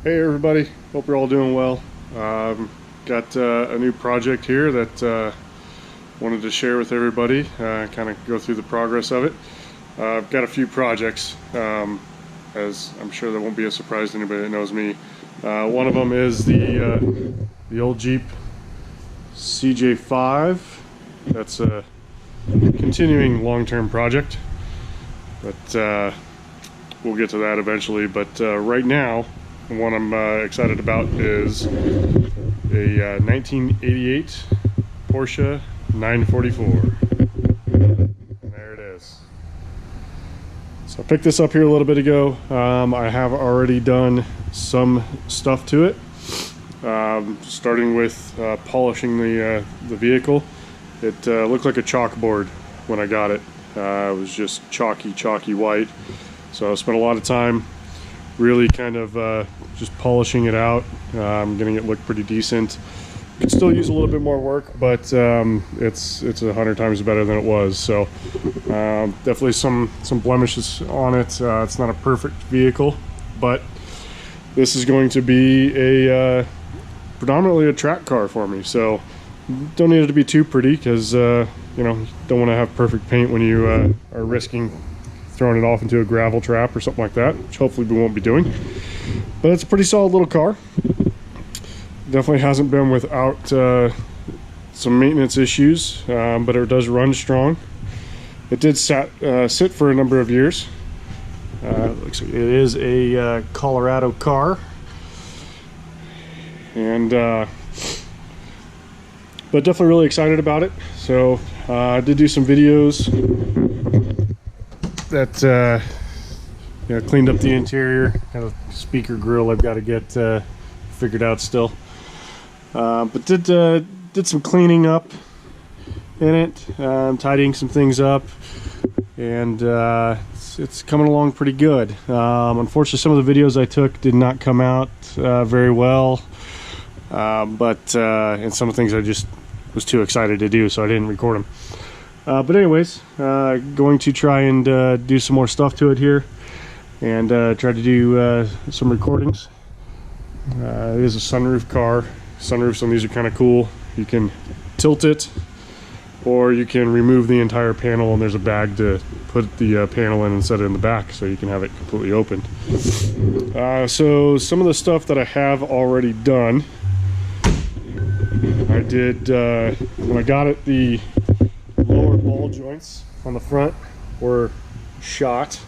Hey everybody, hope you're all doing well. Got a new project here that wanted to share with everybody, kind of go through the progress of it. I've got a few projects, as I'm sure that won't be a surprise to anybody that knows me. One of them is the old Jeep CJ5. That's a continuing long-term project, but we'll get to that eventually. But right now, one I'm excited about is a 1988 Porsche 944. And there it is. So I picked this up here a little bit ago. I have already done some stuff to it, starting with polishing the vehicle. It looked like a chalkboard when I got it. It was just chalky white. So I spent a lot of time really kind of just polishing it out, getting it look pretty decent. Could still use a little bit more work, but it's 100 times better than it was. So definitely some blemishes on it. It's not a perfect vehicle, but this is going to be a predominantly a track car for me. So don't need it to be too pretty, because you know, don't want to have perfect paint when you are risking throwing it off into a gravel trap or something like that, which hopefully we won't be doing. But it's a pretty solid little car. Definitely hasn't been without some maintenance issues, but it does run strong. It did sit for a number of years. Looks like it is a Colorado car, and but definitely really excited about it. So I did do some videos that you know, cleaned up the interior. Kind of speaker grill I've got to get figured out still, but did some cleaning up in it, tidying some things up, and it's coming along pretty good. Unfortunately, some of the videos I took did not come out very well, but and some of the things I just was too excited to do, so I didn't record them. But anyways, going to try and do some more stuff to it here, and try to do some recordings. It is a sunroof car. Sunroofs on these are kind of cool. You can tilt it, or you can remove the entire panel, and there's a bag to put the panel in and set it in the back, so you can have it completely opened. So some of the stuff that I have already done, I did when I got it, the lower ball joints on the front were shot,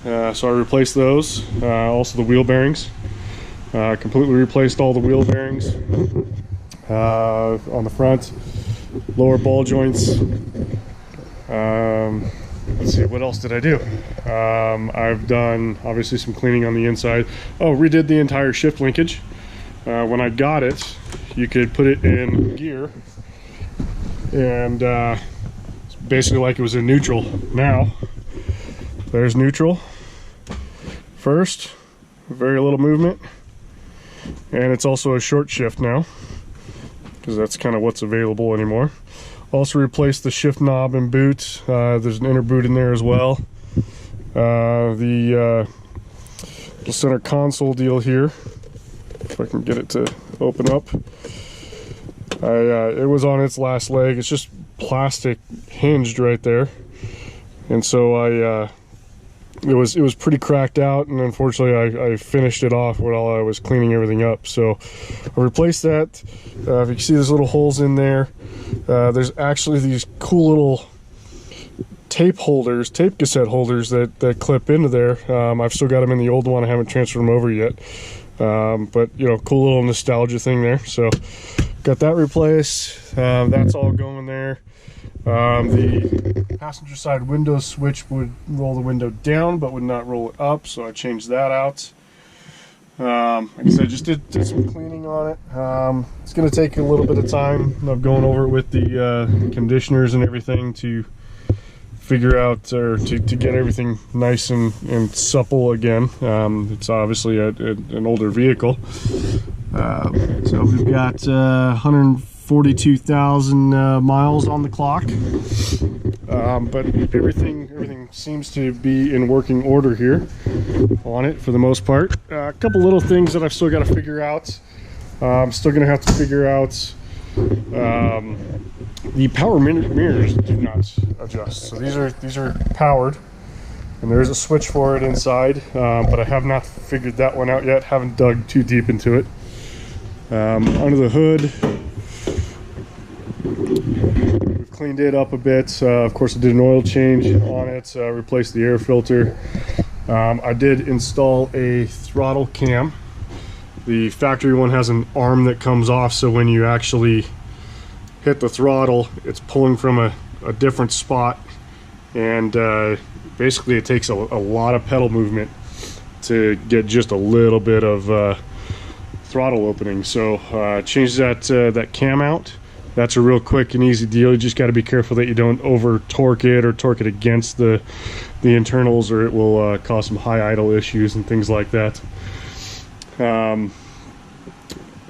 so I replaced those. Also the wheel bearings, completely replaced all the wheel bearings on the front. Lower ball joints. Let's see, what else did I do? I've done obviously some cleaning on the inside. Oh, redid the entire shift linkage. When I got it, you could put it in gear, and it's basically like it was in neutral. Now there's neutral first, very little movement, and it's also a short shift now, because that's kind of what's available anymore. Also replaced the shift knob and boot. There's an inner boot in there as well. The center console deal here, if I can get it to open up, it was on its last leg. It's just plastic hinged right there, and so it was pretty cracked out, and unfortunately I finished it off while I was cleaning everything up. So I replaced that. If you can see, there's little holes in there. There's actually these cool little tape cassette holders that clip into there. I've still got them in the old one. I haven't transferred them over yet, but you know, cool little nostalgia thing there. So got that replaced. That's all going there. The passenger side window switch would roll the window down but would not roll it up, so I changed that out. Like I said, just did some cleaning on it. It's going to take a little bit of time of going over it with the conditioners and everything to figure out, or to get everything nice and supple again. It's obviously an older vehicle. So we've got 142,000 miles on the clock. but everything seems to be in working order here on it for the most part. A couple little things that I've still got to figure out. I'm still going to have to figure out the power mirrors do not adjust. So these are powered, and there is a switch for it inside, but I have not figured that one out yet. Haven't dug too deep into it. Under the hood, we've cleaned it up a bit. Of course, I did an oil change on it, replaced the air filter. I did install a throttle cam. The factory one has an arm that comes off, so when you actually hit the throttle, it's pulling from a different spot, and basically it takes a lot of pedal movement to get just a little bit of throttle opening. So change that cam out. That's a real quick and easy deal. You just got to be careful that you don't over torque it or torque it against the internals, or it will cause some high idle issues and things like that.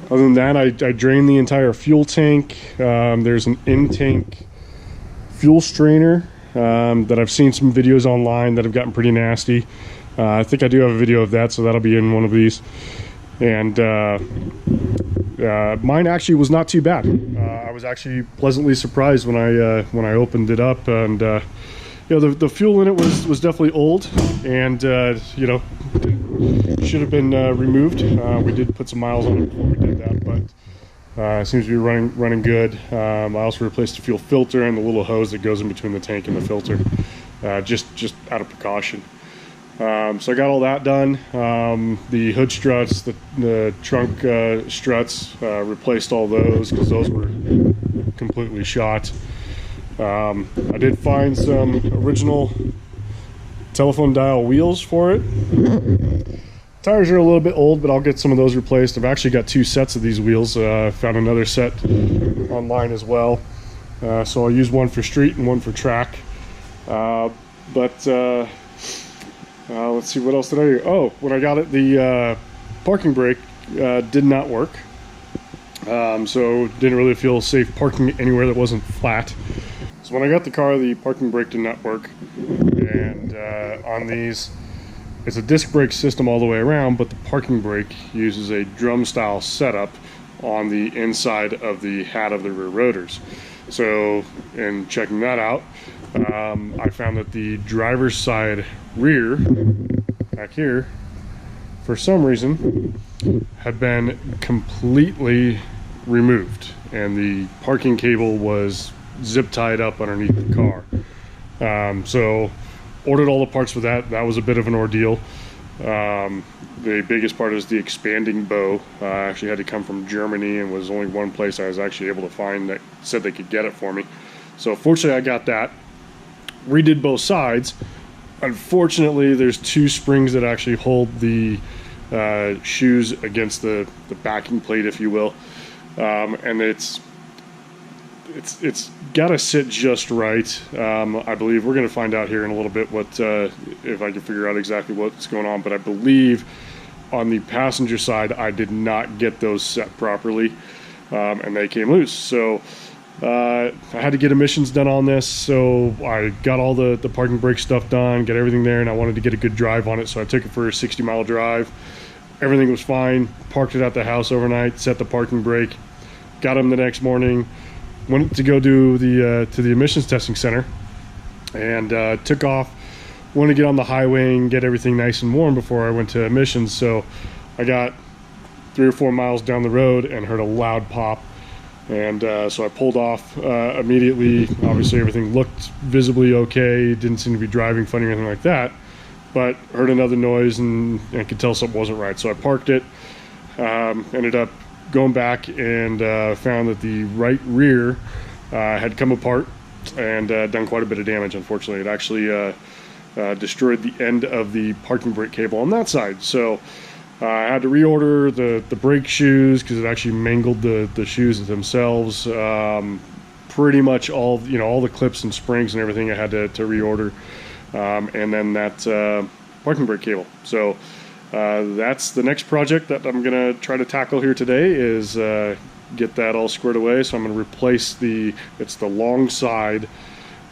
Other than that, I drained the entire fuel tank. There's an in-tank fuel strainer that I've seen some videos online that have gotten pretty nasty. I think I do have a video of that, so that'll be in one of these. And mine actually was not too bad. I was actually pleasantly surprised when I opened it up, and you know, the fuel in it was definitely old, and you know, should have been removed. We did put some miles on it before we did that, but it seems to be running good. I also replaced the fuel filter and the little hose that goes in between the tank and the filter, just out of precaution. So I got all that done. The hood struts, the trunk struts, replaced all those because those were completely shot. I did find some original telephone dial wheels for it. Tires are a little bit old, but I'll get some of those replaced. I've actually got 2 sets of these wheels. Found another set online as well. So I'll use one for street and one for track. Let's see, what else did I do? Oh, when I got it, the parking brake did not work. So didn't really feel safe parking anywhere that wasn't flat. So when I got the car, the parking brake did not work. And on these, it's a disc brake system all the way around, but the parking brake uses a drum style setup on the inside of the hat of the rear rotors. So in checking that out, I found that the driver's side rear back here, for some reason, had been completely removed, and the parking cable was zip tied up underneath the car. So ordered all the parts for that. That was a bit of an ordeal. The biggest part is the expanding bow. Actually had to come from Germany, and was only one place I was actually able to find that said they could get it for me. So fortunately I got that. Redid both sides. Unfortunately, there's 2 springs that actually hold the shoes against the backing plate, if you will, and it's got to sit just right. I believe we're going to find out here in a little bit what if I can figure out exactly what's going on, but I believe on the passenger side I did not get those set properly, and they came loose. So I had to get emissions done on this, so I got all the parking brake stuff done, get everything there, and I wanted to get a good drive on it, so I took it for a 60-mile drive. Everything was fine. Parked it at the house overnight, set the parking brake, got them the next morning, went to go do to the emissions testing center, and took off. Wanted to get on the highway and get everything nice and warm before I went to emissions, so I got 3 or 4 miles down the road and heard a loud pop. And so I pulled off immediately. Obviously everything looked visibly okay, didn't seem to be driving funny or anything like that, but heard another noise and could tell something wasn't right. So I parked it, ended up going back and found that the right rear had come apart and done quite a bit of damage. Unfortunately, it actually destroyed the end of the parking brake cable on that side. So I had to reorder the brake shoes because it actually mangled the shoes themselves. Pretty much all the clips and springs and everything I had to reorder, and then that parking brake cable. So that's the next project that I'm gonna try to tackle here today, is get that all squared away. So I'm gonna replace it's the long side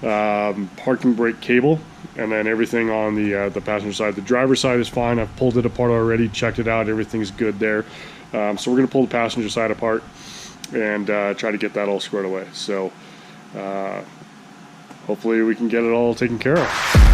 parking brake cable, and then everything on the passenger side. The driver's side is fine. I've pulled it apart already, checked it out. Everything's good there. So we're going to pull the passenger side apart and try to get that all squared away. So hopefully we can get it all taken care of.